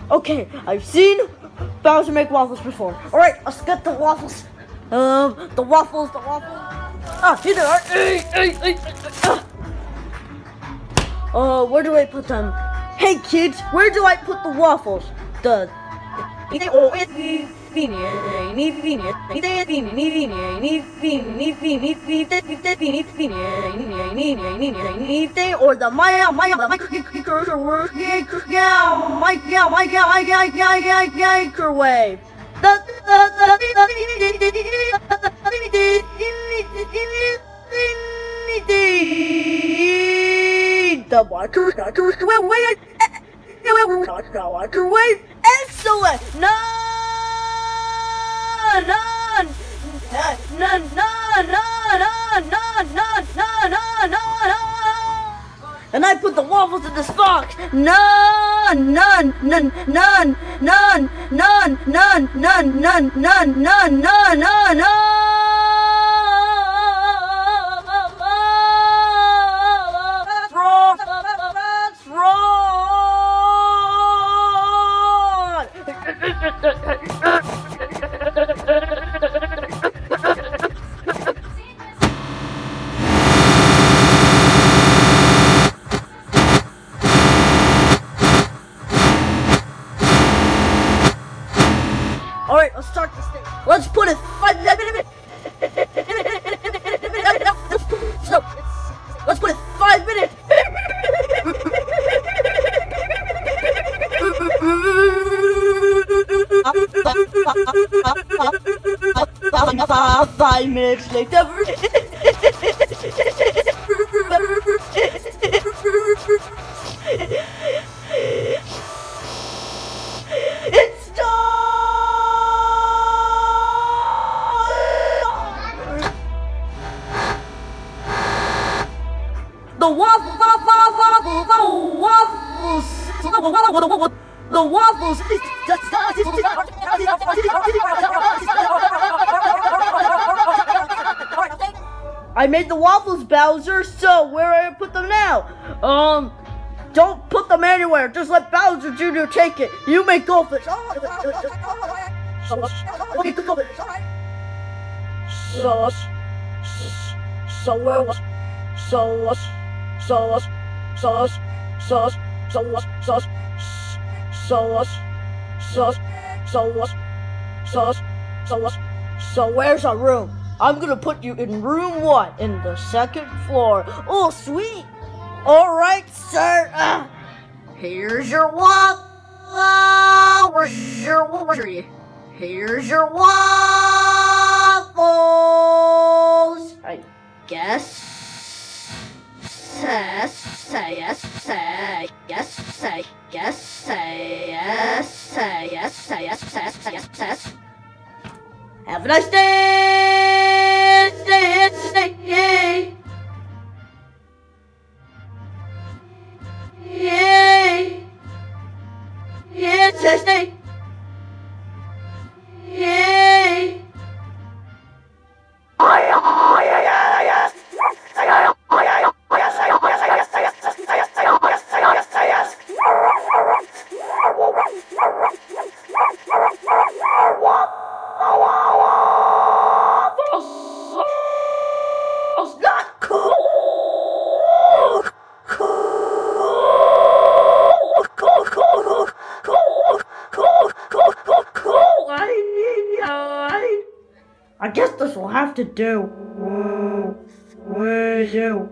Okay, I've seen Bowser make waffles before. Alright, let's get the waffles. The waffles. Ah, here they are. Where do I put them? Hey kids, where do I put the waffles? Or the microwave. The microwave. Excellent. And I put the waffles in this box. None. Alright, let's start this thing. Let's put it 5 minutes. So, let's put it 5 minutes. 5 minutes later. It's done. The waffles. I made the waffles, Bowser, so where do I put them now? Don't put them anywhere. Just let Bowser Jr. take it. You may go for it. So where's our room? I'm gonna put you in room 1 in the 2nd floor. Oh, sweet. All right, sir. Here's your waffle. Here's your waffles. I guess. Yes. Have a nice day. Stay. Yay. Stay. Yay. I guess this will have to do. Where's you?